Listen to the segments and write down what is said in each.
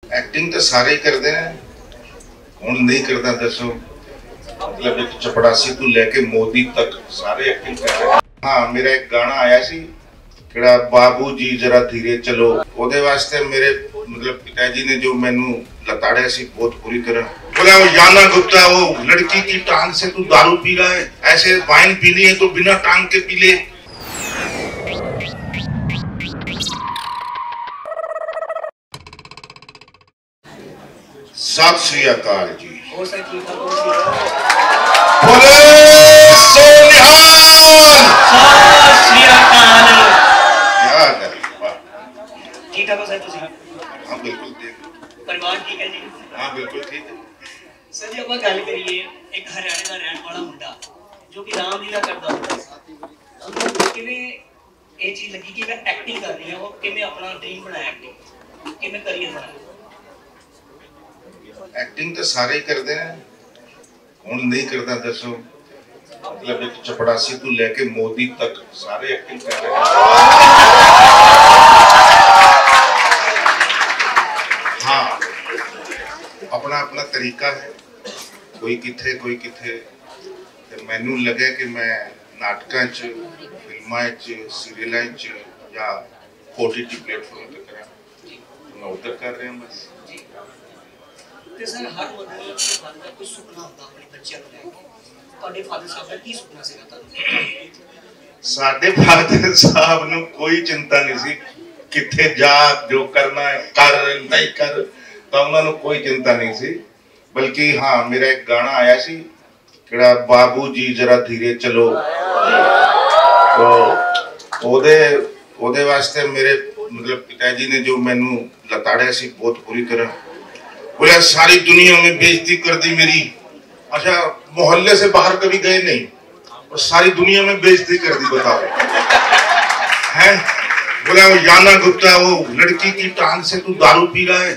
Acting तो सारे ही करते हैं, कौन नहीं करता दसो। मतलब एक चपड़ासी तो लेके मोदी तक सारे एक्टिंग कर रहे हैं। हाँ, मेरा एक गाना आया सी किड़ा बाबू जी जरा धीरे चलो, ओदे वास्ते मेरे मतलब पिताजी ने जो मैनू लताड़िया सी बहुत बुरी तरह। बोला वो याना गुप्ता, वो लड़की की टांग से तू दारू पी रहा है, ऐसे वाइन पीनी है तो बिना टांग के पी ले। सत श्री अकाल जी। बोले सो निहाल। सत श्री अकाल। क्या करें, ठीक ठाक हो सर तुसी? हाँ बिल्कुल ठीक। परिवार ठीक है जी? हाँ बिल्कुल ठीक है सर जी, ਆਪਾਂ ਗੱਲ ਕਰੀਏ ਇੱਕ ਹਰਿਆਣੇ ਦਾ ਰਹਿਣ ਵਾਲਾ ਮੁੰਡਾ ਜੋ ਕਿ ਰਾਮਲੀਲਾ ਕਰਦਾ ਹੁੰਦਾ, ਕਿਵੇਂ ਇਹ ਚੀਜ਼ ਲੱਗੀ ਕਿ ਮੈਂ ਐਕਟਿੰਗ ਕਰਨੀ ਹੈ, ਉਹ ਕਿਵੇਂ ਆਪਣਾ ਡ੍ਰੀਮ ਬਣਾਇਆ, ਐਕਟਿੰਗ ਕਿਵੇਂ ਕਰੀਅਰ ਬਣਾਇਆ? एक्टिंग तो सारे ही करते हैं, कौन नहीं करता दसो। मतलब एक चपड़ासी तो लेके मोदी तक सारे एक्टिंग कर रहे हैं। हाँ, अपना अपना तरीका है, कोई किथे कोई किथे। मैनू लगे कि मैं नाटकों च, फिल्मों च, सीरियलों च या OTT प्लेटफॉर्म पे करा, तो मैं उधर कर रहे हैं बस। ਤੇ ਸਰ ਹਰ ਬੰਦੇ ਦਾ ਕੋਈ ਸੁਪਨਾ ਹੁੰਦਾ ਆਪਣੇ ਬੱਚਿਆਂ ਨੂੰ ਲੈ ਕੇ, ਤੁਹਾਡੇ ਫਾਦਰ ਸਾਹਿਬ ਦਾ ਕੀ ਸੁਪਨਾ ਸੀਗਾ ਤੁਹਾਨੂੰ? ਸਾਡੇ ਫਾਦਰ ਸਾਹਿਬ ਨੂੰ ਕੋਈ ਚਿੰਤਾ ਨਹੀਂ ਸੀ, ਕਿੱਥੇ ਜਾ ਜੋ ਕਰਨਾ ਹੈ ਕਰ, ਨਹੀਂ ਕਰ, ਤਾਂ ਉਹਨਾਂ ਨੂੰ ਕੋਈ ਚਿੰਤਾ ਨਹੀਂ ਸੀ। ਬਲਕਿ ਹਾਂ, ਮੇਰਾ ਇੱਕ ਗਾਣਾ ਆਇਆ ਸੀ ਕਿਹੜਾ ਬਾਬੂ ਜੀ ਜਰਾ ਧੀਰੇ ਚਲੋ, तो ਉਹਦੇ ਵਾਸਤੇ ਮੇਰੇ मतलब पिताजी ने जो मैनू लताड़िया सी बहुत बुरी तरह। बोला सारी दुनिया में बेइज्जती कर दी मेरी। अच्छा, मोहल्ले से बाहर कभी गए नहीं और सारी दुनिया में बेइज्जती कर दी, बताओ हैं। बोला वो याना गुप्ता, वो लड़की की टांग से तू दारू पी रहा है,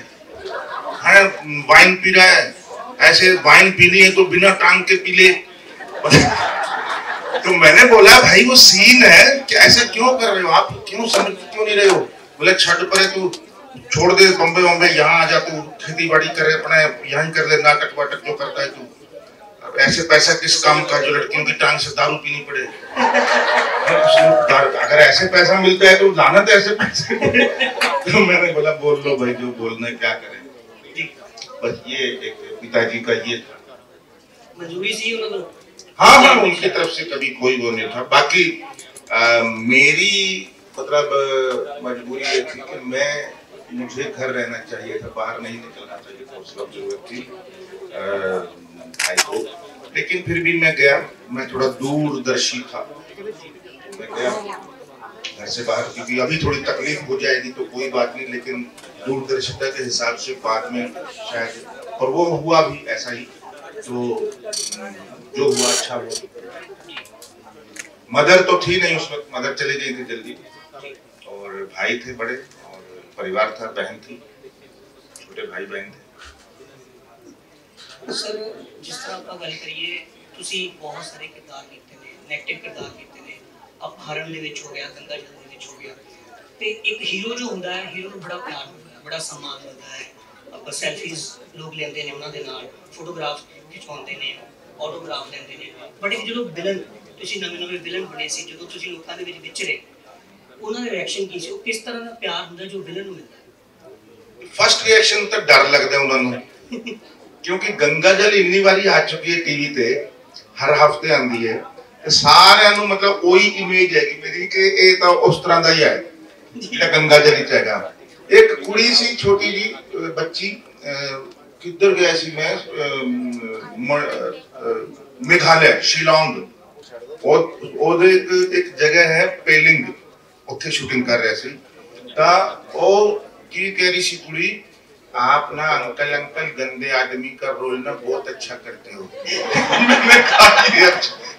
वाइन पी रहा है, ऐसे वाइन पीनी है तो बिना टांग के पी ले। तो मैंने बोला भाई वो सीन है, ऐसे क्यों कर रहे हो आप, क्यों समझ क्यों नहीं रहे हो? बोले छठ पर तू छोड़ दे, बम्बे बम्बे यहाँ आ जा, तू खेती बाड़ी करे, अपना यहाँ कर ले, नाटक वाटक जो करता है तू। अब ऐसे पैसा किस काम का जो लड़कियों की टांग से दारू पीनी पड़े। अगर ऐसे पैसा मिलता है तो लाना तो ऐसे पैसे। तो मैंने बोला बोल लो भाई, जो बोलना है, क्या करें। बस ये एक पिताजी का ये था, मंजूरी सी उन्होंने। हाँ हाँ, उनकी तरफ से कभी कोई वो नहीं था। बाकी मेरी मतलब मजबूरी ये थी कि मुझे घर रहना चाहिए था, बाहर नहीं निकलना चाहिए था, उस वक्त जरूरत थी भाई को। लेकिन फिर भी मैं गया, मैं थोड़ा दूरदर्शी था, मैं गया घर से बाहर, क्योंकि अभी थोड़ी तकलीफ हो जाएगी तो कोई बात नहीं, लेकिन दूरदर्शिता के हिसाब से बाद में शायद, और वो हुआ भी ऐसा ही। तो जो हुआ अच्छा हुआ। मदर तो थी नहीं उस वक्त, मदर चली गई थी जल्दी, और भाई थे बड़े, और परिवार था, बहन थी, छोटे भाई बहन थे। सर जिस तरह ਆਪਾਂ ਗੱਲ ਕਰੀਏ, ਤੁਸੀਂ ਬਹੁਤ ਸਾਰੇ ਕਿਰਦਾਰ ਕੀਤੇ ਨੇ, ਨੈਗੇਟਿਵ ਕਿਰਦਾਰ ਕੀਤੇ ਨੇ, ਅਪਹਰਨ ਦੇ ਵਿੱਚ ਹੋ ਗਿਆ, ਗੰਗਾ ਜਲ ਦੇ ਵਿੱਚ ਹੋ ਗਿਆ, ਤੇ ਇੱਕ ਹੀਰੋ ਜੋ ਹੁੰਦਾ ਹੈ, ਹੀਰੋ ਨੂੰ ਬੜਾ ਪਿਆਰ ਹੁੰਦਾ ਹੈ, ਬੜਾ ਸਨਮਾਨ ਮਿਲਦਾ ਹੈ, ਆਪਾਂ ਸੈਲਫੀਜ਼ ਲੋਕ ਲੈਂਦੇ ਨੇ ਉਹਨਾਂ ਦੇ ਨਾਲ, ਫੋਟੋਗ੍ਰਾਫ ਖਿਚਵਾਉਂਦੇ ਨੇ, ਆਟੋਗ੍ਰਾਫ ਲੈਂਦੇ ਨੇ। ਬਟ ਜਦੋਂ ਵਿਲਨ, ਤੁਸੀਂ ਨਵੇਂ ਵਿਲਨ ਬਣੇ ਸੀ, ਜਦੋਂ ਤੁਸੀਂ ਲੋਕਾਂ ਦੇ ਵਿੱਚ ਵਿਚਰੇ, ਉਹਨਾਂ ਦੇ ਰਿਐਕਸ਼ਨ ਕੀ ਸੀ? ਉਹ ਕਿਸ ਤਰ੍ਹਾਂ ਦਾ ਪਿਆਰ ਹੁੰਦਾ ਜੋ ਵਿਲਨ ਨੂੰ ਮਿਲਦਾ? फर्स्ट रिएक्शन तो डर लगता है उन्होंने, क्योंकि गंगा जल इन्नी बारी आ चुकी है टीवी पे, हर हफ्ते आती है, सारे मतलब वही इमेज है कि मेरी कि ये तो उस तरह का ही है जिहड़ा गंगा जल ही हैगा। एक कुड़ी सी छोटी जी बच्ची, किधर गया सी मैं, मेघालय शिलोंग, और एक जगह है पेलिंग, उत्थे शूटिंग कर रहे सी। ता ओ की कह रही सी कुड़ी, आप ना अंकल गंदे आदमी का रोल ना बहुत अच्छा करते हो। मैंने कहा ये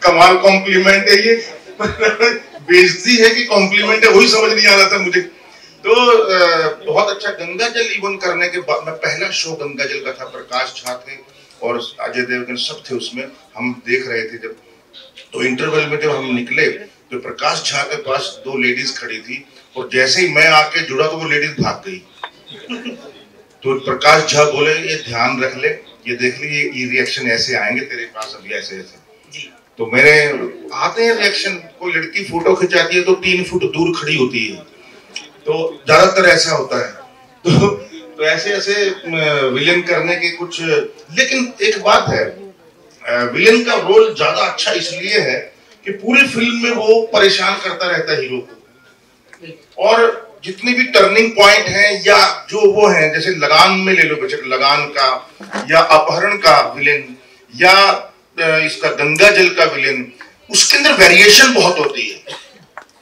कमाल कॉम्प्लीमेंट है ये, बेइज्जती है कि कॉम्प्लीमेंट है, वही समझ नहीं आ रहा था मुझे। तो बहुत अच्छा गंगा जल इवन करने के बाद, मैं पहला शो गंगा जल का था, प्रकाश झा थे और अजय देवगन सब थे उसमें, हम देख रहे थे जब, तो इंटरवल में जब हम निकले तो प्रकाश झा के पास 2 लेडीज खड़ी थी, और जैसे ही मैं आके जुड़ा तो वो लेडीज भाग गई। तो प्रकाश झा बोले ये ध्यान रख ले, ये देख ली ये रिएक्शन ऐसे आएंगे तेरे पास अभी ऐसे ऐसे। तो मेरे आते हैं रिएक्शन, कोई लड़की फोटो खिंचाती है तो 3 फुट दूर खड़ी होती है, तो ज्यादातर ऐसा होता है। तो ऐसे ऐसे विलेन करने के कुछ, लेकिन एक बात है, विलेन का रोल ज्यादा अच्छा इसलिए है कि पूरी फिल्म में वो परेशान करता रहता है हीरो को, और जितनी भी टर्निंग पॉइंट है या जो वो है, जैसे लगान में ले लो, बेशक लगान का या अपहरण का विलेन या इसका गंगा जल का विलेन, उसके अंदर वेरिएशन बहुत होती है।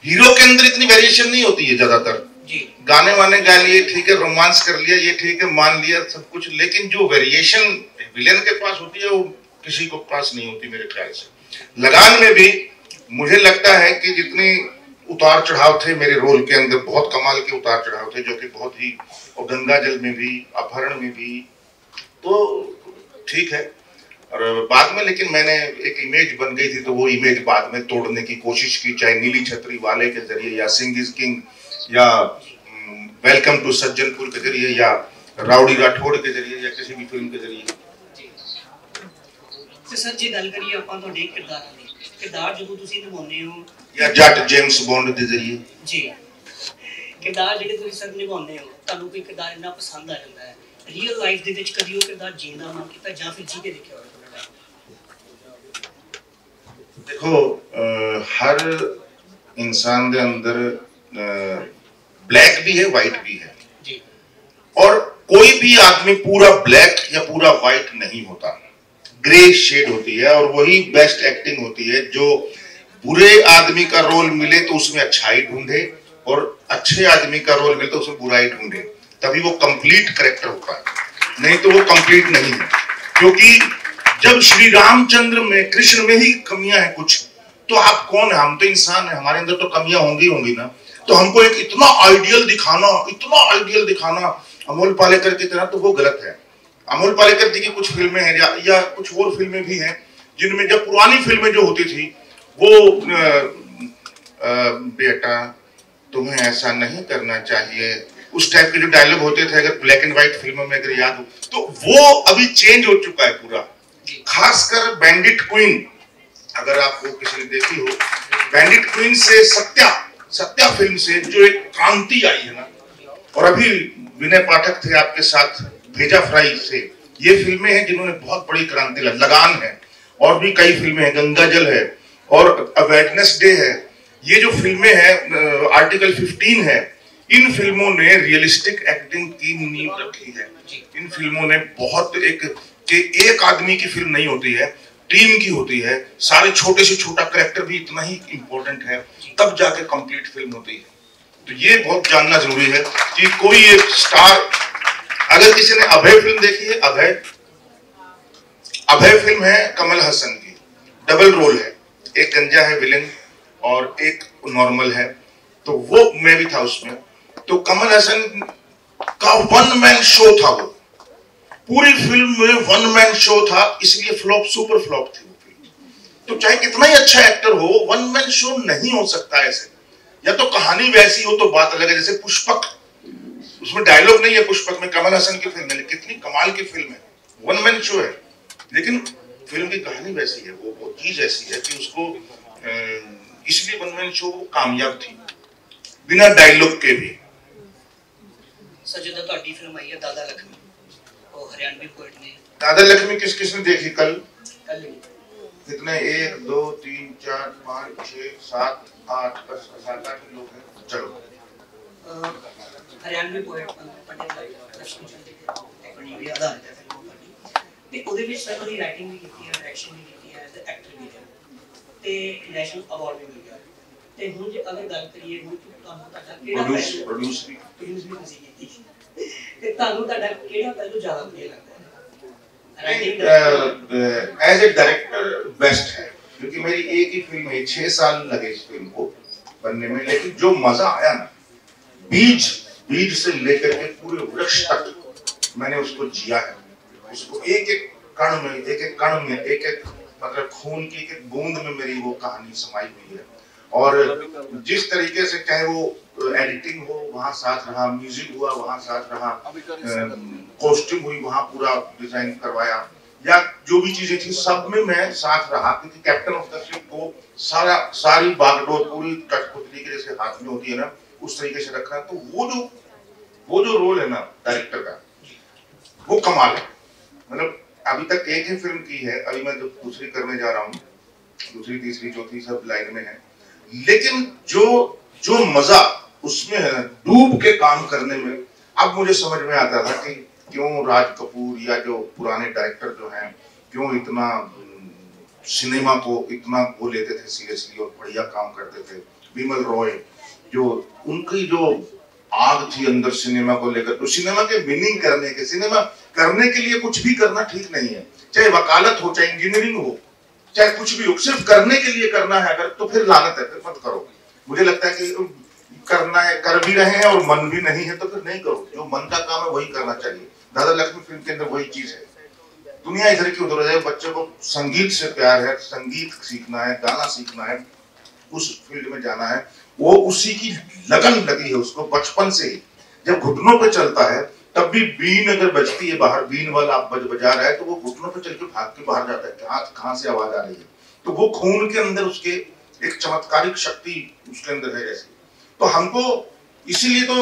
हीरो के अंदर इतनी वेरिएशन नहीं होती है ज्यादातर। गाने वाने गा लिए, ठीक है, रोमांस कर लिया, ये ठीक है, मान लिया सब कुछ, लेकिन जो वेरिएशन विलेन के पास होती है वो किसी को पास नहीं होती मेरे ख्याल से। लगान में भी मुझे लगता है कि जितने उतार चढ़ाव थे मेरे रोल के अंदर, बहुत कमाल के उतार चढ़ाव थे, जो कि बहुत ही, और गंगा जल में भी, अपहरण में भी, तो ठीक है। और बाद में लेकिन मैंने एक इमेज बन गई थी, तो वो इमेज बाद में तोड़ने की कोशिश की, चाहे नीली छतरी वाले के जरिए या सिंह इज किंग या वेलकम टू सज्जनपुर के जरिए या राउडी राठौड़ के जरिए या किसी भी फिल्म के जरिए। तो सर जी गल करिए ਆਪਾਂ ਤੁਹਾਡੇ ਕਿਰਦਾਰਾਂ ਦੀ, ਕਿਰਦਾਰ ਜਦੋਂ ਤੁਸੀਂ ਨਿਭਾਉਂਦੇ ਹੋ या जट जेम्स बॉन्ड के जरिए जी, ਕਿਰਦਾਰ ਜਿਹੜੇ ਤੁਸੀਂ ਸਰ ਨਿਭਾਉਂਦੇ ਹੋ, ਤੁਹਾਨੂੰ ਕੋਈ ਕਿਰਦਾਰ ਇੰਨਾ ਪਸੰਦ ਆ ਜਾਂਦਾ ਹੈ ਰੀਅਲ ਲਾਈਫ ਦੇ ਵਿੱਚ, ਕਦੀ ਉਹ ਕਿਰਦਾਰ ਜੀਂਦਾ ਮਨ ਕੀਤਾ ਜਾਂ ਫਿਰ ਜੀ ਕੇ ਦੇਖਿਆ ਹੋਵੇ? देखो हर इंसान के अंदर ब्लैक भी है, व्हाइट भी है जी। और कोई भी आदमी पूरा ब्लैक या पूरा व्हाइट नहीं होता, ग्रे शेड होती है, और वही बेस्ट एक्टिंग होती है। जो बुरे आदमी का रोल मिले तो उसमें अच्छाई ढूंढे, और अच्छे आदमी का रोल मिले तो उसमें बुराई ढूंढे, तभी वो कंप्लीट करेक्टर होता है, नहीं तो वो कंप्लीट नहीं है। क्योंकि जब श्री रामचंद्र में, कृष्ण में ही कमियां हैं कुछ, तो आप कौन है? हम तो इंसान है, हमारे अंदर तो कमियां होंगी होंगी ना। तो हमको एक इतना आइडियल दिखाना अमोल पालेकर की तरह, तो वो गलत है। अमोल पालेकर जी की कुछ फिल्में हैं या कुछ और फिल्में भी हैं जिनमें, जब पुरानी फिल्में जो होती थी, वो बेटा तुम्हें ऐसा नहीं करना चाहिए, उस टाइप के जो डायलॉग होते थे, अगर ब्लैक एंड व्हाइट फिल्मों में अगर याद हो, तो वो अभी चेंज हो चुका है पूरा। खासकर बैंडिट क्वीन, अगर आपको किसी ने देखी हो, बैंडिट क्वीन से सत्या फिल्म से जो एक क्रांति आई है ना, और अभी विनय पाठक थे आपके साथ भेजा फ्राई से, ये फिल्में हैं जिन्होंने बहुत बड़ी क्रांति लाई। लगान है, और भी कई फिल्में हैं, गंगा जल है और वेडनेसडे है, ये जो फिल्में हैं, आर्टिकल 15 है, इन फिल्मों ने रियलिस्टिक एक्टिंग की नींव रखी है। इन फिल्मों ने बहुत एक आदमी की फिल्म नहीं होती है, टीम की होती है, सारे छोटे से छोटा कैरेक्टर भी इतना ही इंपॉर्टेंट है, तब जाके कंप्लीट फिल्म होती है। तो ये बहुत जानना जरूरी है कि कोई एक स्टार, अगर किसी ने अभय फिल्म देखी है, अभय फिल्म है कमल हसन की, डबल रोल है, एक गंजा है विलेन और एक नॉर्मल है, तो वो मैं भी था उसमें। तो कमल हसन का 1 मैन शो था, वो पूरी फिल्म में 1 मैन शो था, इसलिए फ्लॉप, सुपर फ्लॉप थी वो फिल्म। तो चाहे कितना ही अच्छा एक्टर हो, 1 मैन शो नहीं हो सकता ऐसे, या तो कहानी वैसी हो तो बात अलग है। जैसे पुष्पक, उसमें डायलॉग नहीं है, पुष्पक में कमल हसन की फिल्म है, कितनी कमाल की फिल्म है, 1 मैन शो है, लेकिन फिल्म की कहानी वैसी है, वो चीज ऐसी है कि उसको, इसलिए 1 मैन शो कामयाब थी बिना डायलॉग के भी। सर जो ਤੁਹਾਡੀ ਫਿਲਮ आई है दादा लक्ष्मी, वो हरियाणवी पोएट ने, दादा लक्ष्मी किसने देखी? कल कितने, 1 2 3 4 5 6 7 8 7-8 लोग हैं। चलो हरियाणवी पोएट पंडित लक्ष्मी चंद जी अपनी भी आधारित है फिल्म ਤੁਹਾਡੀ, ਤੇ ਉਹਦੇ ਵਿੱਚ ਸਰ ਉਹਦੀ ਰਾਈਟਿੰਗ ਵੀ ਕੀਤੀ ਹੈ, ਡਾਇਰੈਕਸ਼ਨ ਵੀ ਕੀਤੀ ਹੈ, ਐਜ਼ ਅ ਐਕਟਰ ਵੀ ਹੈ, ਤੇ ਨੈਸ਼ਨਲ ਅਵਾਰਡ ਵੀ ਮਿਲਿਆ। ਤੇ ਹੁਣ ਜੇ ਅਗਰ ਗੱਲ ਕਰੀਏ, ਹੁਣ ਤੁਹਾਨੂੰ ਤੁਹਾਡਾ ਕਿਹੜਾ प्रोड्यूस भी ਤੁਸੀਂ ਕੀਤੀ, ਤੇ ਤੁਹਾਨੂੰ ਤੁਹਾਡਾ ਕਿਹੜਾ ਪਹਿਲੂ ਜ਼ਿਆਦਾ ਵਧੀਆ ਲੱਗਦਾ है? एज ए डायरेक्टर बेस्ट है, क्योंकि मेरी एक ही फिल्म है, 6 साल लगे इस फिल्म को बनने में, लेकिन जो मजा आया ना, बीज से लेकर के पूरे वृक्ष तक मैंने उसको जिया है, उसको एक एक कण में, एक एक मतलब खून की एक एक बूंद में मेरी वो कहानी समाई हुई है। और जिस तरीके से चाहे वो एडिटिंग हो वहाँ साथ रहा, म्यूजिक हुआ वहाँ साथ रहा, कॉस्ट्यूम हुई वहाँ पूरा डिजाइन करवाया, या जो भी चीजें थी सब में मैं साथ रहा, क्योंकि कैप्टन ऑफ द शिप को सारी बागडोर पूरी कठपुतली के जैसे हाथ में होती है ना, उस तरीके से रखा। तो वो जो रोल है ना डायरेक्टर का, वो कमाल है। मतलब अभी तक एक ही फिल्म की है, अभी मैं दूसरी करने जा रहा हूँ, दूसरी तीसरी चौथी सब लाइन में है, लेकिन जो मजा उसमें है ना, डूब के काम करने में, अब मुझे समझ में आता था कि क्यों राज कपूर या जो पुराने डायरेक्टर जो हैं क्यों इतना सिनेमा को इतना वो लेते थे सीरियसली और बढ़िया काम करते थे। विमल रॉय, जो उनकी जो आग थी अंदर सिनेमा को लेकर, तो सिनेमा के विनिंग करने के, सिनेमा करने के लिए कुछ भी करना ठीक नहीं है, चाहे वकालत हो, चाहे इंजीनियरिंग हो, चाहे कुछ भी हो, सिर्फ करने के लिए करना है अगर, तो फिर लानत है, फिर मत करो। मुझे लगता है कि करना है, कर भी रहे हैं और मन भी नहीं है तो फिर नहीं करो, जो मन का काम है वही करना चाहिए। दादा लक्ष्मी फिल्म के अंदर वही चीज है। दुनिया इधर की उधर जाए, बच्चों को संगीत से प्यार है, संगीत सीखना है, गाना सीखना है, उस फील्ड में जाना है, वो उसी की लगन लगी है उसको बचपन से ही। जब घुटनों पे चलता है तब भी बीन अगर बजती है बाहर, बीन वाला आप बजा रहा है तो वो घुटनों पे चल के भाग के बाहर जाता है, कहाँ से आवाज आ रही है, तो वो खून के अंदर उसके एक चमत्कारिक शक्ति उसके अंदर है जैसे। तो हमको इसीलिए तो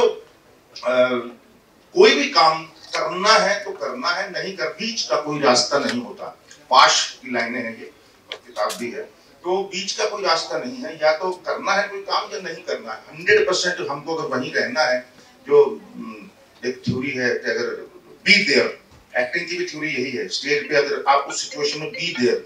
कोई भी काम करना है तो करना है, नहीं कर बीच का कोई रास्ता नहीं होता। पाश की लाइनें हैं, ये किताब भी है, तो बीच का कोई रास्ता नहीं है, या तो करना है कोई काम या नहीं करना है। 100% हमको अगर वहीं रहना है, जो एक थ्योरी है कि अगर बी देयर, एक्टिंग की भी थ्योरी यही है, स्टेज पे अगर आप उस सिचुएशन में बी देयर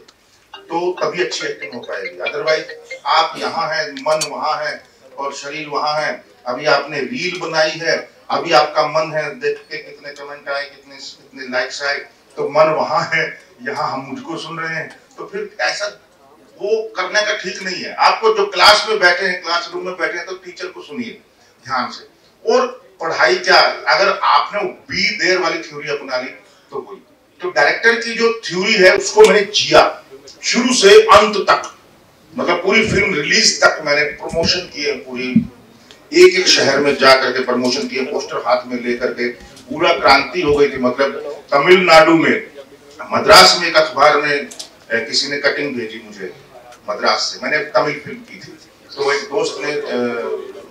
तो तभी अच्छी एक्टिंग हो पाएगी। अदरवाइज आप यहाँ है, मन वहाँ है और शरीर वहाँ है। अभी आपने रील बनाई है, अभी आपका मन है देख के कितने कमेंट आए, कितने लाइक्स आए, तो मन वहाँ है, यहाँ हम मुझको सुन रहे हैं, तो फिर ऐसा वो करने का ठीक नहीं है। आपको जो क्लास में बैठे हैं, क्लासरूम में बैठे हैं, तो टीचर को सुनिए ध्यान से। और पढ़ाई क्या, अगर आपने बी देयर वाली थ्योरी अपना ली तो कोई, तो डायरेक्टर की जो थ्योरी है उसको मैंने जिया शुरू से अंत तक, मतलब पूरी फिल्म रिलीज तक मैंने प्रमोशन किए, पूरी एक शहर में जा करके प्रमोशन किए, पोस्टर हाथ में लेकर के, पूरा क्रांति हो गई थी। मतलब तमिलनाडु में, मद्रास में एक अखबार में किसी ने कटिंग भेजी मुझे मद्रास से, मैंने तमिल फिल्म की थी, तो एक दोस्त ने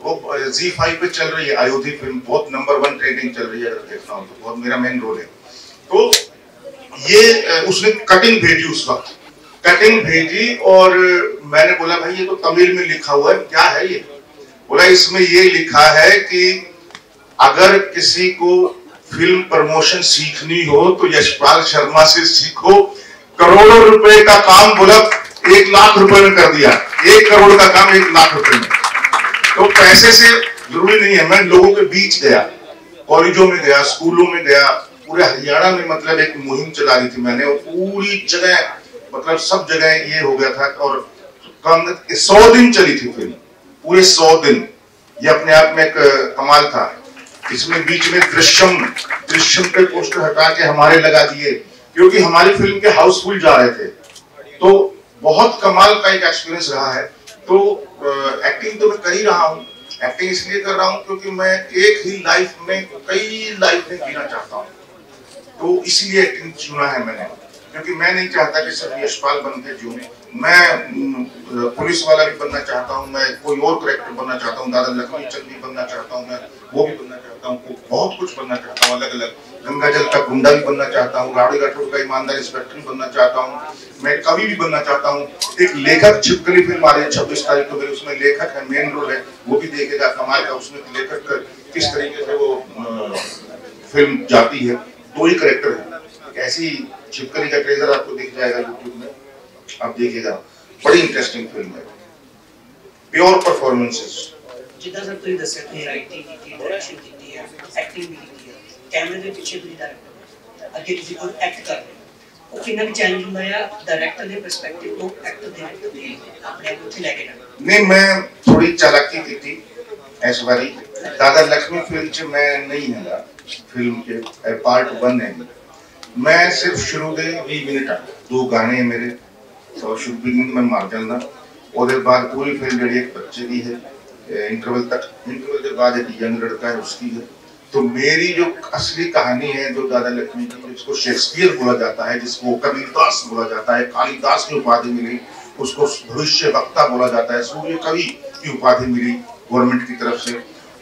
वो ZEE5 पे चल रही है अयोध्या फिल्म, बहुत नंबर 1 ट्रेंडिंग चल रही है, अगर देखना हो तो, बहुत मेरा मेन रोल है। तो ये उसने कटिंग भेजी, उस वक्त कटिंग भेजी, और मैंने बोला भाई ये तो तमिल में लिखा हुआ है, क्या है ये? बोला इसमें ये लिखा है कि अगर किसी को फिल्म प्रमोशन सीखनी हो तो यशपाल शर्मा से सीखो, करोड़ों रुपए का काम बोला 1 लाख रुपए में कर दिया, 1 करोड़ का काम 1 लाख रुपए में। तो पैसे से जरूरी नहीं है, मैं लोगों के बीच गया, कॉलेजों में गया, स्कूलों में गया, पूरे हरियाणा में मतलब एक मुहिम चला रही थी मैंने, और पूरी जगह मतलब सब जगह ये हो गया था, और कम 100 दिन चली थी फिल्म, पूरे 100 दिन। ये अपने आप में एक कमाल था। इसमें बीच में दृश्यम पे पोस्टर हटा के हमारे लगा दिए, क्योंकि हमारी फिल्म के हाउसफुल जा रहे थे, तो बहुत कमाल का एक एक्सपीरियंस रहा है। तो एक्टिंग तो मैं कर ही रहा हूँ, एक्टिंग इसलिए कर रहा हूँ क्योंकि मैं एक ही लाइफ में कई लाइफ में जीना चाहता हूँ, तो इसलिए एक्टिंग चुना है मैंने, क्योंकि मैं नहीं चाहता कि सिर्फ यशपाल बन के जीऊं, मैं पुलिस वाला भी बनना चाहता हूँ, मैं कोई और कैरेक्टर बनना चाहता हूँ, दादा लक्ष्मी चंद भी बनना चाहता हूँ, मैं वो भी बनना चाहता हूँ, बहुत कुछ बनना चाहता हूँ, अलग अलग, गंगा जल का गुंडा भी बनना चाहता हूँ, रावड़ी राठौड़ का ईमानदार इंस्पेक्टर भी बनना चाहता हूँ, मैं कवि भी बनना चाहता हूँ। एक लेखक छिपकली फिल्म आ रही है 26 तारीख को मेरे, उसमें लेखक है, मेन रोल है, वो भी देखेगा, कमाल का, उसमें लेखक किस तरीके से वो फिल्म जाती है, 2 ही कैरेक्टर है। ऐसी छिपकली का ट्रेलर आपको दिख जाएगा यूट्यूब में, आप देखिएगा, बड़ी इंटरेस्टिंग फिल्म है, प्योर परफॉर्मेंसेस। जितना सर ਤੁਸੀਂ ਦੱਸਿਆ ਕਿ ਰਾਈਟਿੰਗ ਕੀਤੀ, ਡਾਇਰੈਕਸ਼ਨ ਕੀਤੀ ਹੈ, ਐਕਟਿੰਗ ਵੀ ਕੀਤੀ ਹੈ, ਕੈਮਰੇ ਦੇ ਪਿੱਛੇ ਤੁਸੀਂ ਡਾਇਰੈਕਟਰ ਅੱਗੇ ਤੁਸੀਂ ਕੋਈ ਐਕਟ ਕਰ ਰਹੇ ਹੋ, ਉਹ ਕਿੰਨਾ ਕੁ ਚੈਲੰਜ ਹੁੰਦਾ ਹੈ ਡਾਇਰੈਕਟਰ ਦੇ ਪਰਸਪੈਕਟਿਵ ਤੋਂ ਐਕਟਰ ਦੇ ਆਪਣੇ ਆਪ ਉੱਥੇ ਲੈ ਕੇ ਜਾਣਾ? नहीं, मैं थोड़ी चालाकी की थी इस बारी, दादा लक्ष्मी फिल्म च मैं नहीं है, फिल्म के पार्ट 1 है, मैं सिर्फ शुरू दे 20 मिनट 2 गाने मेरे, और शुरू बिगिनिंग में मार जाना, ਉਹਦੇ बाद पूरी फिल्म ਜਿਹੜੀ एक बच्चे की है, इंटरवल के बाद एक यंग लड़का है उसकी है। तो मेरी जो असली कहानी है जो दादा लक्ष्मी की, जिसको शेक्सपियर बोला जाता है, जिसको कबीरदास बोला जाता है, कालिदास की उपाधि मिली, उसको भविष्य वक्ता बोला जाता है, सूर्य कवि की उपाधि मिली गवर्नमेंट की तरफ से,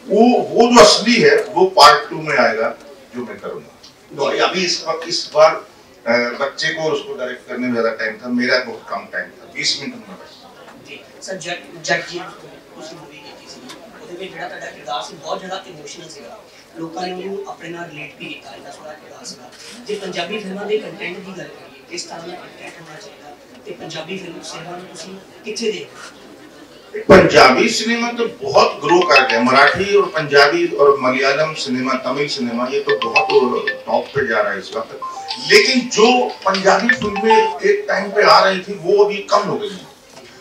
वो जो असली है वो पार्ट 2 में आएगा जो मैं करूंगा। तो अभी इस बार बच्चे को उसको डायरेक्ट करने में ज्यादा टाइम था, मेरा बहुत कम टाइम था, 20 मिनट में बस। जी सर, जट जी उस मूवी की थी, ਉਹਦੇ ਵਿੱਚ ਜਿਹੜਾ ਤੁਹਾਡਾ ਕਿਰਦਾਰ ਸੀ ਬਹੁਤ ਜ਼ਿਆਦਾ ਇਮੋਸ਼ਨਲ ਸੀਗਾ, ਲੋਕਾਂ ਨੇ ਉਹਨੂੰ ਆਪਣੇ ਨਾਲ ਰਿਲੇਟ ਵੀ ਕੀਤਾ, ਇੰਨਾ ਸੋਹਣਾ ਕਿਰਦਾਰ ਸੀਗਾ। ਜੇ ਪੰਜਾਬੀ ਫਿਲਮਾਂ ਦੇ ਕੰਟੈਂਟ ਦੀ ਗੱਲ ਕਰੀਏ, ਕਿਸ ਤਰ੍ਹਾਂ ਦਾ ਕੰਟੈਂਟ ਹੋਣਾ ਚਾਹੀਦਾ ਤੇ ਪੰਜਾਬੀ ਫਿਲਮ ਸਿਨੇਮਾ ਨੂੰ ਤੁਸੀਂ ਕਿੱਥੇ ਦੇਖਦੇ ਹੋ? पंजाबी सिनेमा तो बहुत ग्रो कर गया, मराठी और पंजाबी और मलयालम सिनेमा, तमिल सिनेमा, ये तो बहुत टॉप पे जा रहा है इस वक्त। लेकिन जो पंजाबी फिल्में एक टाइम पे आ रही थी वो अभी कम हो गई है।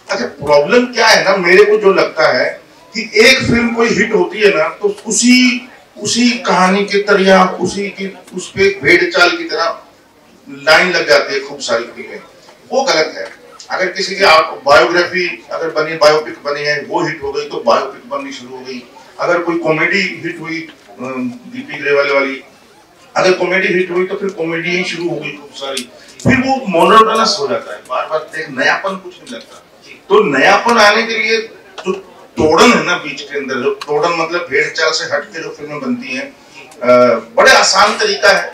अच्छा, प्रॉब्लम क्या है ना, मेरे को जो लगता है कि एक फिल्म कोई हिट होती है ना तो उसी कहानी की तरह, उस पे भेड़ चाल की तरह लाइन लग जाती है खूब सारी फिल्में, वो गलत है। अगर किसी की बायोग्राफी अगर बनी, बायोपिक बनी है, वो हिट हो गई तो बायोपिक बननी शुरू हो गई। अगर कोई कॉमेडी हिट हुई, दीपी ग्रेवाल वाली अगर कॉमेडी हिट हुई तो फिर कॉमेडी ही शुरू हो गई खूब सारी, फिर वो मोनोटोनस हो जाता है, बार बार देख नयापन कुछ नहीं लगता। तो नयापन आने के लिए जो तोड़न है ना बीच के अंदर, जो तोड़न मतलब भेड़ चाल से हट के जो फिल्में बनती हैं, बड़े आसान तरीका है।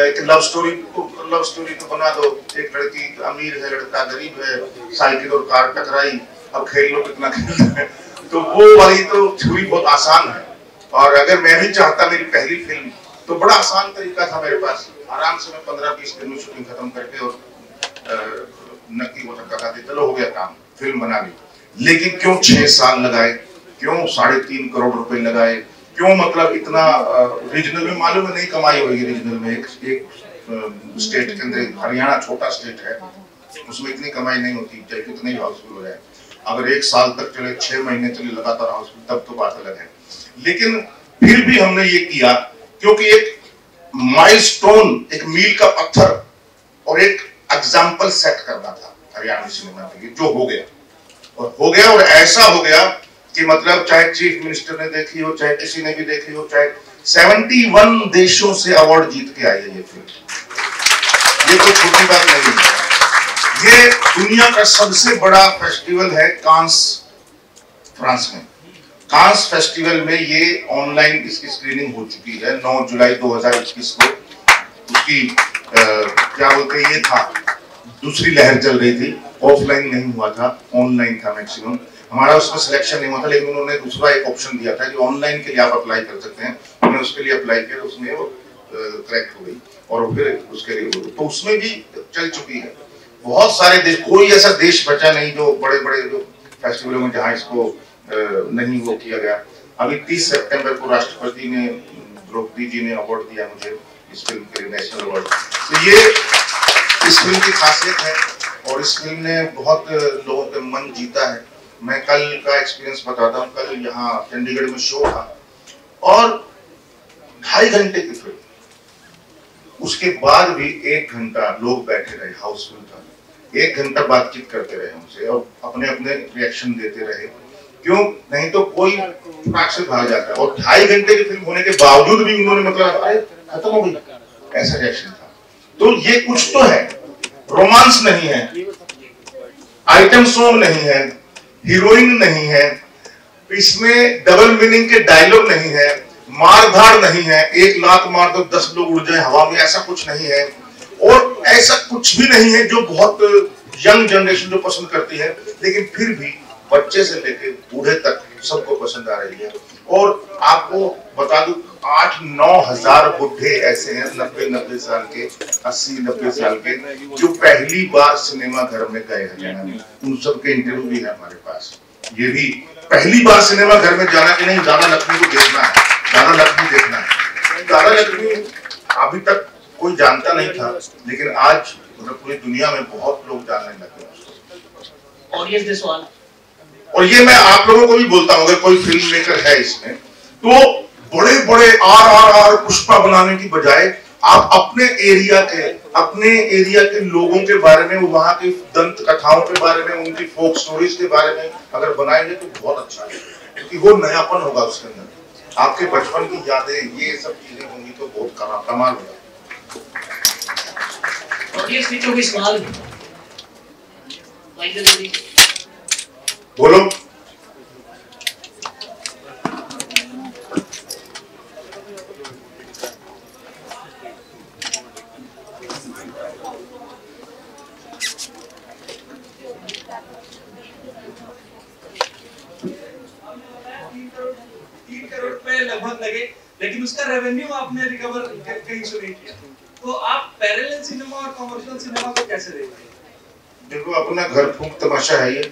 एक लव स्टोरी तो बना दो, एक लड़की अमीर है, लड़का गरीब है, साइकिल और कार टकराई, अब खेल लो कितना खेलना है, तो वो वाली तो छुरी बहुत आसान है। और अगर मैं भी चाहता मेरी पहली फिल्म, तो बड़ा आसान तरीका था मेरे पास, आराम से मैं 15-20 दिन में शूटिंग खत्म करके और नक्की वो टक्का खाते, चलो हो गया काम, फिल्म बना ली। लेकिन क्यों 6 साल लगाए, क्यों 3.5 करोड़ रुपए लगाए, क्यों मतलब इतना रीजनल में मालूम है नहीं कमाई होगी। रीजनल में एक स्टेट के अंदर, हरियाणा छोटा स्टेट है, उसमें इतनी कमाई नहीं होती चाहे कितने भी हाउसफुल हो जाए। अगर 1 साल तक चले, 6 महीने चले लगातार हाउसफुल, तब तो बात अलग है। लेकिन फिर भी हमने ये किया क्योंकि एक माइलस्टोन, एक मील का पत्थर और एक एग्जाम्पल सेट करना था हरियाणवी सिनेमा के लिए, जो हो गया और ऐसा हो गया कि मतलब चाहे चीफ मिनिस्टर ने देखी हो, चाहे किसी ने भी देखी हो, चाहे 71 देशों से अवार्ड जीत के आई है ये फिल्म। ये कोई छोटी बात नहीं है, ये दुनिया का सबसे बड़ा फेस्टिवल है कांस, फ्रांस में। कांस फेस्टिवल में ये ऑनलाइन इसकी स्क्रीनिंग हो चुकी है 9 जुलाई 2021 को। उसकी क्या बोलते हैं, ये था दूसरी लहर चल रही थी, ऑफलाइन नहीं हुआ था, ऑनलाइन था मैक्सिमम। हमारा उसमें सिलेक्शन नहीं हुआ था, लेकिन उन्होंने दूसरा एक ऑप्शन दिया था कि ऑनलाइन के लिए आप अप्लाई कर सकते हैं। हमने उसके लिए अप्लाई किया, उसमें वो करेक्ट हो गई और फिर उसके लिए तो उसमें भी चल चुकी है। बहुत सारे देश, कोई ऐसा देश बचा नहीं जो बड़े बड़े जो फेस्टिवलों में जहाँ इसको नहीं वो किया गया। अभी 30 सितंबर को राष्ट्रपति ने, द्रौपदी जी ने अवार्ड दिया मुझे इस फिल्म के लिए, नेशनल अवार्ड। तो ये इस फिल्म की खासियत है और इस फिल्म ने बहुत लोगों के मन जीता है। मैं कल का एक्सपीरियंस बताता हूँ। कल यहाँ चंडीगढ़ में शो था और 2.5 घंटे की फिल्म, उसके बाद भी 1 घंटा लोग बैठे रहे, हाउसफुल था। 1 घंटा बातचीत करते रहे हमसे और अपने अपने रिएक्शन देते रहे। क्यों नहीं तो कोई फटाक से भाग जाता है। और 2.5 घंटे की फिल्म होने के बावजूद भी उन्होंने मतलब अरे खत्म हो गई, ऐसा रिएक्शन था। तो ये कुछ तो है, रोमांस नहीं है, आइटम सॉन्ग नहीं है, हीरोइन नहीं है, इसमें डबल मीनिंग के डायलॉग नहीं है, मारधाड़ नहीं है, 1 लात मार दो 10 लोग उड़ जाए हवा में, ऐसा कुछ नहीं है। और ऐसा कुछ भी नहीं है जो बहुत यंग जनरेशन जो पसंद करती है, लेकिन फिर भी बच्चे से लेकर बूढ़े तक सबको पसंद आ रही है। और आपको बता दूं 8-9 हजार बुढ़े ऐसे हैं 90 साल के, 80-90 साल के, जो पहली बार सिनेमा घर में गए हरियाणा में। उन सबके इंटरव्यू भी है हमारे पास। ये भी पहली बार सिनेमा घर में जाना कि नहीं, दादा लक्ष्मी को देखना है, दादा लक्ष्मी देखना है। दादा लक्ष्मी अभी तक कोई जानता नहीं था, लेकिन आज मतलब पूरी दुनिया में बहुत लोग जानने लगे उसको। ऑडियंस ने सवाल, और ये मैं आप लोगों को भी बोलता हूँ, अगर कोई फिल्म मेकर है इसमें, तो बड़े बड़े RRR पुष्पा बनाने की बजाय आप अपने एरिया के लोगों के बारे में, वहां की दंत कथाओं के बारे में, उनकी फोक स्टोरीज के बारे में अगर बनाएंगे तो बहुत अच्छा है, क्योंकि वो नयापन होगा उसके अंदर। आपके बचपन की यादें, ये सब चीजें होंगी तो बहुत कमाल होगा। बोलो। लगभग लगे, लेकिन उसका रेवेन्यू आपने रिकवर कहीं से नहीं किया, तो आप पैरेलल सिनेमा और कमर्शियल सिनेमा को कैसे देखते हैं? देखो, अपना घर फूंक तमाशा है ये,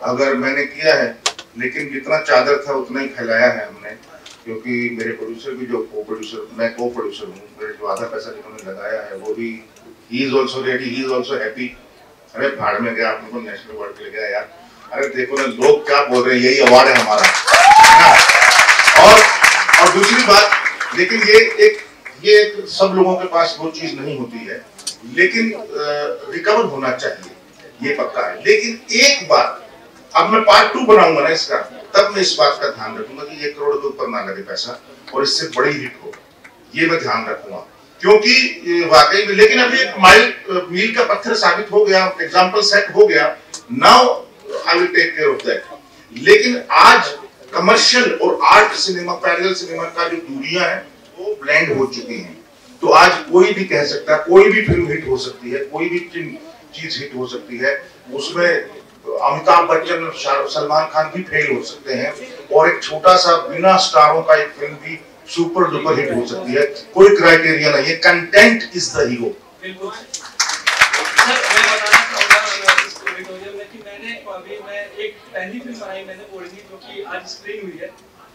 अगर मैंने किया है, लेकिन जितना चादर था उतना ही फैलाया है हमने, क्योंकि मेरे प्रोड्यूसर भी, जो को प्रोड्यूसर, मैं को प्रोड्यूसर हूँ, मेरे जो आधा पैसा जिन्होंने लगाया है वो भी, he is also ready, he is also happy. अरे भाड़ में गया, आपने को नेशनल अवार्ड ले गया यार। अरे देखो ना, लोग क्या बोल रहे हैं, यही अवार्ड है हमारा। और दूसरी बात, लेकिन ये सब लोगों के पास वो चीज नहीं होती है, लेकिन रिकवर होना चाहिए, ये पक्का है। लेकिन एक बात, अब मैं पार्ट 2 बनाऊंगा ना इसका, तब मैं इस बात का ध्यान रखूंगा कि 1 करोड़ के ऊपर ना लगे पैसा और इससे बड़ी हिट हो, ये मैं ध्यान रखूंगा, क्योंकि वाकई में। लेकिन अभी एक मील का पत्थर साबित हो गया, एग्जाम्पल सेट हो गया, now I will take care of that. लेकिन आज कमर्शियल और आर्ट सिनेमा, पैरेलल सिनेमा का जो दूरियां हैं वो ब्लेंड हो चुकी हैं। तो आज कोई भी कह सकता है, कोई भी फिल्म हिट हो सकती है, कोई भी चीज हिट हो सकती है। उसमें अमिताभ बच्चन, सलमान खान भी फेल हो सकते हैं, और एक छोटा सा बिना स्टारों का एक फिल्म भी सुपर डुपर हिट हो सकती है। कोई क्राइटेरिया नहीं है, कंटेंट इज द हीरो। बिल्कुल सर, मैं बताना चाहूंगा इस एडिटोरियल में कि मैं एक पहली फिल्म बनाई मैंने, ओढ़नी, जो कि आज स्क्रीन हुई है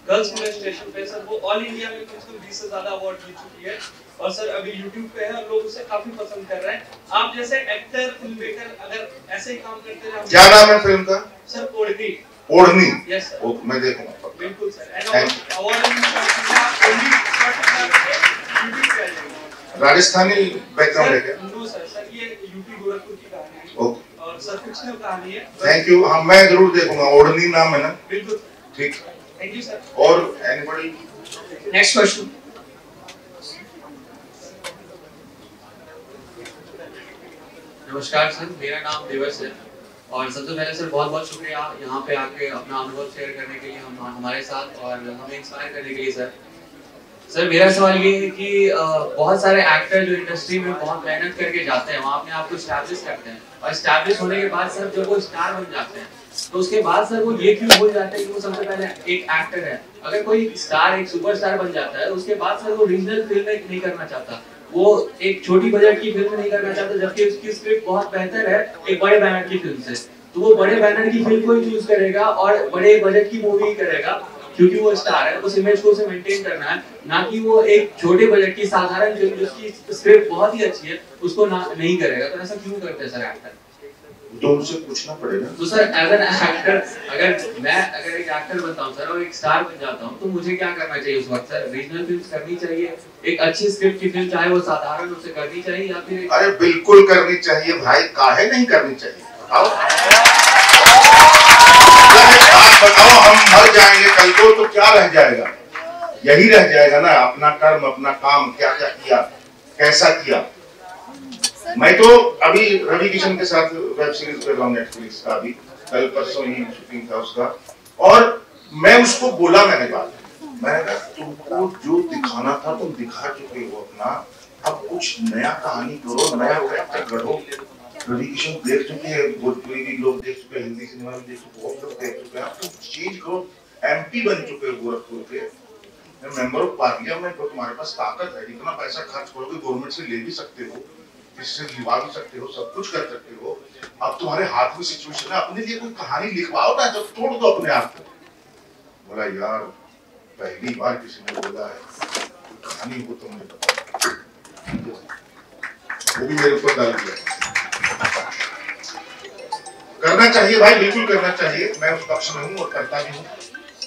गर्ल्स मोलेस्टेशन पे। सर वो ऑल इंडिया में कुछ 20 से ज्यादा अवार्ड जीत चुकी है, और सर अभी YouTube पे है और लोग उसे काफी पसंद कर रहे हैं। आप जैसे एक्टर, फिल्म मेकर अगर ऐसे ही काम करते रहे। क्या नाम है फिल्म का? सर ओढ़नी। ओढ़नी? Yes sir. वो मैं देखूंगा। बिल्कुल सर। राजस्थानी बैकग्राउंड है क्या? नो सर, सर ये यूपी गोरखपुर की कहानी है। ओके। और सर फिक्शनल कहानी है। Thank you. हाँ, मैं जरूर देखूंगा। ओढ़नी नाम है ना? बिल्कुल। ठीक। Thank you sir. और एनीबॉडी? Next question. नमस्कार सर, मेरा नाम दिवस है, और सबसे पहले सर बहुत बहुत शुक्रिया यहाँ पे आके अपना अनुभव शेयर करने के लिए हमारे साथ, और हमें इंस्पायर करने के लिए सर। सर मेरा सवाल ये है कि बहुत सारे एक्टर जो इंडस्ट्री में बहुत मेहनत करके जाते हैं, वहाँ अपने आप को स्टैब्लिश करते हैं, और स्टैब्लिश होने के बाद सर जब वो स्टार बन जाते हैं, तो उसके बाद सर वो ये क्यों भूल जाते हैं कि वो सबसे पहले एक एक्टर है। अगर कोई स्टार एक सुपरस्टार बन जाता है, उसके बाद सर वो रीजनल फिल्म नहीं करना चाहता, वो एक छोटी बजट की फिल्म नहीं करना चाहता, जबकि उसकी स्क्रिप्ट बहुत बेहतर है एक बड़े बैनर की फिल्म से, तो वो बड़े बैनर की फिल्म को ही चूज करेगा और बड़े बजट की मूवी करेगा, क्योंकि वो स्टार है। उस इमेज को उसे मेंटेन करना है, ना कि वो एक छोटे बजट की साधारण फिल्म जिसकी स्क्रिप्ट बहुत ही अच्छी है उसको नहीं करेगा। तो ऐसा क्यों करते हैं सर एक्टर? तो उनसे पूछना पड़ेगा। तो सर एज एन एक्टर, अगर एक एक्टर बनता हूँ सर और एक स्टार बन जाता हूँ, तो मुझे क्या करना चाहिए उस वक्त सर? रीजनल फिल्म्स करनी चाहिए, एक अच्छी स्क्रिप्ट की फिल्म चाहे वो साधारण उसे करनी चाहिए, या फिर? अरे बिल्कुल करनी चाहिए भाई, काहे नहीं करनी चाहिए? बताओ, बताओ, हम मर जाएंगे कल को तो क्या रह जाएगा? यही रह जाएगा ना, अपना कर्म, अपना काम, क्या क्या किया, कैसा किया। मैं तो अभी रवि किशन के साथ वेब सीरीज कर रहा हूँ नेटफ्लिक्स का, अभी कल परसों ही शूटिंग था उसका, और मैं उसको बोला, मैंने कहा तुमको जो दिखाना था तुम दिखा चुके हो अपना, अब कुछ नया कहानी करो, नया कैरेक्टर करो। रवि किशन देख चुके हैं, भोजपुरी भी लोग देख चुके हैं, हिंदी सिनेमा भी देख चुके, बहुत लोग देख चुके हैं, आप कुछ चेंज करो। MP बन चुके हो गोरखपुर के, मेंबर ऑफ पार्लियामेंट हो, तुम्हारे पास ताकत है, इतना पैसा खर्च करोगे, गवर्नमेंट से ले भी सकते हो, इससे लिवा भी सकते हो, सब कुछ कर सकते हो। अब तुम्हारे हाथ में सिचुएशन है, अपने लिए कोई कहानी लिखवाओ ना, जब तोड़ दो अपने आप को। बोला यार पहली बार किसी ने बोला है कहानी हो तो मुझे बताओ, वो भी मेरे ऊपर डाल दिया। करना चाहिए भाई, बिल्कुल करना चाहिए, मैं उस पक्ष में हूँ और करता भी हूँ।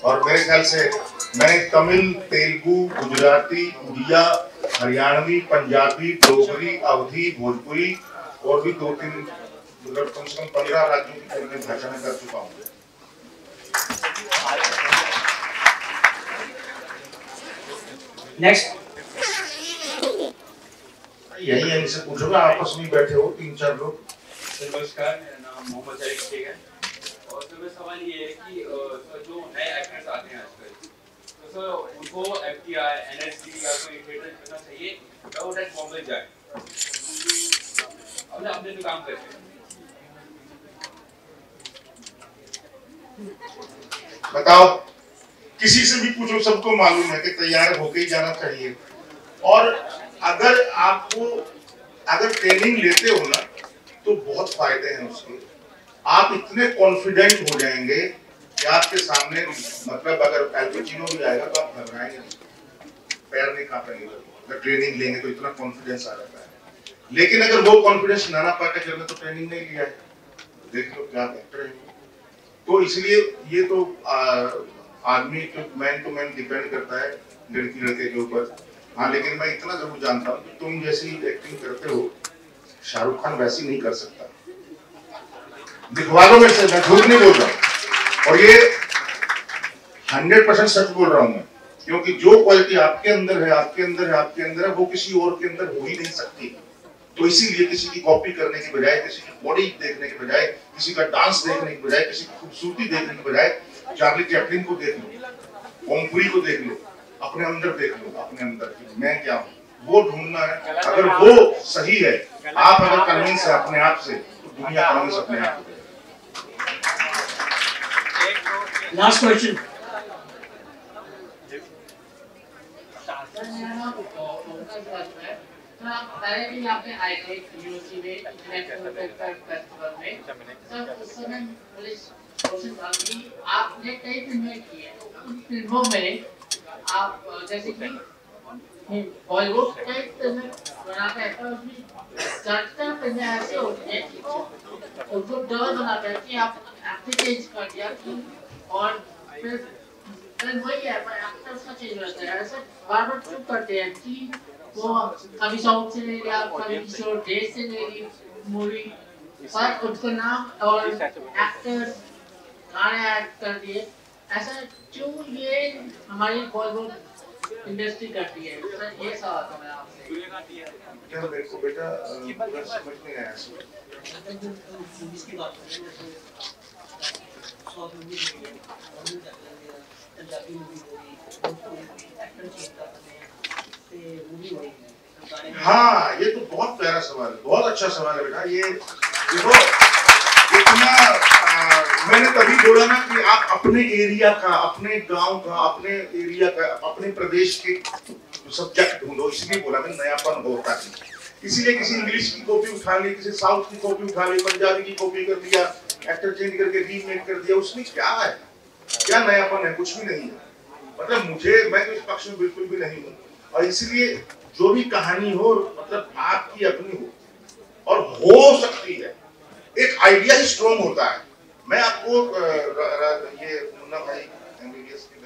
और मेरे ख्याल से मैंने तमिल, तेलुगु, गुजराती, उड़िया, हरियाणवी, पंजाबी, डोगरी, अवधी, भोजपुरी और भी 2-3 मतलब कम से कम 15 राज्यों की फिल्में भाषा में कर चुका हूँ। नेक्स्ट यही है, इनसे पूछोगा, आपस में बैठे हो 3-4 लोग। नमस्कार, मेरा नाम मोहम्मद शरीफ शेख है और सर मेरा सवाल ये है कि सर जो नए एक्टर्स आते हैं आजकल, तो सर उनको FTI, NSD या कोई थिएटर करना चाहिए या वो डायरेक्ट बॉम्बे जाए अपने जो काम करते हैं? बताओ, किसी से भी पूछो, सबको मालूम है कि तैयार होके ही जाना चाहिए। और अगर ट्रेनिंग लेते हो ना तो बहुत फायदे हैं उसके। आप इतने कॉन्फिडेंट हो जाएंगे कि आपके सामने मतलब अगर एल पचिनो भी आएगा तो आप घबराएंगे नहीं, पैर नहीं कांपेंगे। अगर ट्रेनिंग लेंगे तो इतना कॉन्फिडेंस आ जाता है। लेकिन अगर वो कॉन्फिडेंस ना पाके चलने तो ट्रेनिंग नहीं लिया है, देख लो क्या एक्टर है। तो इसलिए ये तो आदमी तो मैन टू मैन डिपेंड करता है लड़की लड़के के ऊपर। हाँ, लेकिन मैं इतना जरूर जानता हूँ कि तुम जैसी एक्टिंग करते हो शाहरुख खान वैसी नहीं कर सकता। दिखवा लो मेरे से, मैं झूठ नहीं बोल रहा और ये 100% सच बोल रहा हूँ मैं, क्योंकि जो क्वालिटी आपके अंदर है वो किसी और के अंदर हो ही नहीं सकती। तो इसीलिए किसी की कॉपी करने की बजाय, किसी की बॉडी देखने की बजाय, किसी का डांस देखने की बजाय, किसी की खूबसूरती देखने की बजाय चार्ली चैपलिन को देख लो, ओमपुरी को देख लो, अपने अंदर देख लो, अपने अंदर की मैं क्या हूँ वो ढूंढना है। अगर वो सही है, आप अगर कन्विंस है अपने आप से, तो दुनिया कन्विंस अपने आप से। Last question. पहले भी यहाँ पे आए थे यूनिवर्सिटी में इंटरनेशनल फेस्टिवल में, सर उस समय पुलिस क्वेश्चन था कि आपने कई फिल्में की है, उन फिल्मों में आप जैसे कि बॉलीवुड कई फिल्में बनाते हैं पर उसमें ज़्यादातर फिल्में ऐसे होती हैं कि वो उनको डबल बनाते हैं कि आप एक्टर चेंज कर दिया कि और फिर वही है पर एक्टर्स का चेंज होता है। ऐसे बार बार क्यों करते हैं कि वो कभी साउथ से ले लिया, कभी किसी और देश से ले ली मूवी, पर उसका नाम और एक्टर्स गाने ऐड कर दिए। ऐसा क्यों ये हमारी बॉलीवुड इंडस्ट्री करती है? सर ये सवाल था मेरा आपसे। क्या मेरे को बेटा पूरा समझ नहीं आया मूवीज की बात करें तो साउथ मूवीज हो गई, पंजाबी मूवी हो गई, एक्टर चेंज करते हैं से मूवी हो गई। हाँ, ये तो बहुत प्यारा सवाल है, बहुत अच्छा सवाल है बेटा। ये देखो इतना मैंने तभी बोला ना कि आप अपने एरिया का, अपने गांव का, अपने एरिया का, अपने प्रदेश के सब्जेक्ट ढूंढो। इसलिए बोला मैं, नयापन होता है। इसीलिए किसी इंग्लिश की कॉपी उठा ली, किसी साउथ की कॉपी उठा ली, पंजाबी की कॉपी कर दिया, एक्टर चेंज करके रीमेक कर दिया। उसमें क्या है, क्या नयापन है? कुछ भी नहीं है। मतलब मैं तो इस पक्ष में बिल्कुल भी नहीं हूँ। और इसलिए जो भी कहानी हो मतलब आपकी अपनी हो और हो सकती है, एक आइडिया ही स्ट्रॉन्ग होता है। मैं आपको ये मुन्ना भाई MBBS के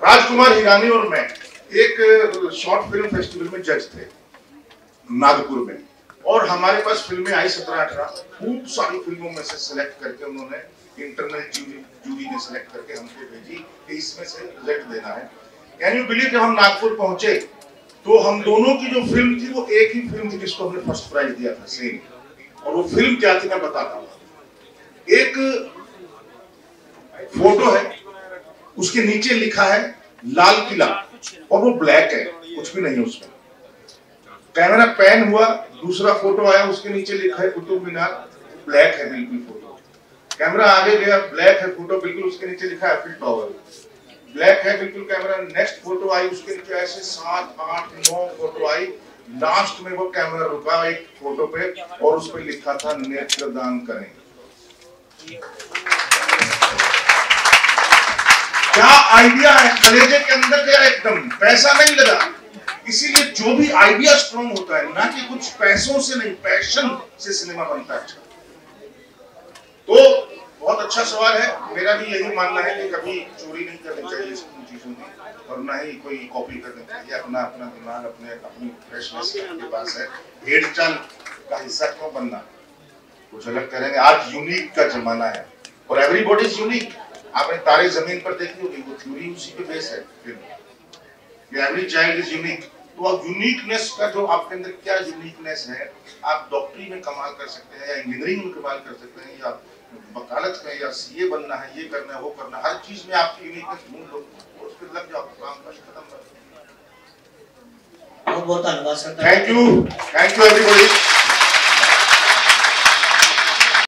राजकुमार हिरानी और मैं एक शॉर्ट फिल्म फेस्टिवल में जज थे नागपुर में, और हमारे पास फिल्में आई 17-18। खूब सारी फिल्मों में से सिलेक्ट करके उन्होंने इंटरनल जूरी ने सिलेक्ट करके हमको भेजी कि इसमें से रिजल्ट देना है। कैन यू बिलीव, जब हम नागपुर पहुंचे तो हम दोनों की जो फिल्म थी वो एक ही फिल्म थी जिसको हमने फर्स्ट प्राइज दिया था, सेम। और वो फिल्म क्या थी मैं बताता हूँ। एक फोटो है, उसके नीचे लिखा है लाल किला और वो ब्लैक है, कुछ भी नहीं उसमें। कैमरा पैन हुआ, दूसरा फोटो आया, उसके नीचे लिखा है कुतुब मीनार, ब्लैक है बिल्कुल फोटो। कैमरा आगे गया, ब्लैक है फोटो बिल्कुल, उसके नीचे लिखा है एफिल टावर, ब्लैक है बिल्कुल कैमरा। नेक्स्ट फोटो आई, उसके नीचे ऐसे 7, 8, 9 फोटो आई। लास्ट में वो कैमरा रुका एक फोटो पे और उस पर लिखा था नेत्रदान करें। क्या आइडिया है, कलेजे के अंदर गया एकदम, पैसा नहीं लगा। इसीलिए जो भी आइडिया स्ट्रॉन्ग होता है ना, कि कुछ पैसों से नहीं, पैशन से सिनेमा बनता है। तो बहुत अच्छा सवाल है। मेरा भी यही मानना है कि कभी चोरी नहीं करनी चाहिए इन चीजों की, और ना ही कोई कॉपी करनी चाहिए। अपना अपना दिमाग अपनी फ्रेशनेस के पास है। भेड़ चाल का हिस्सा क्यों बनना, कुछ अलग करेंगे। आज यूनिक का जमाना है और एवरीबॉडी इज यूनिक। आपने तारे जमीन पर देखी होगी, वो थ्योरी उसी पे बेस है। फिर एवरी चाइल्ड इज यूनिक। तो आप यूनिकनेस का जो आपके अंदर क्या यूनिकनेस है, आप डॉक्टरी में कमाल कर सकते हैं या इंजीनियरिंग में कमाल कर सकते हैं या वकालत में या सीए बनना है, ये करना है, वो करना है, हर चीज में आपकी यूनिकनेस ढूंढ लो और फिर लग जाओ, काम बस खत्म। बहुत बहुत धन्यवाद सर। Thank you everybody.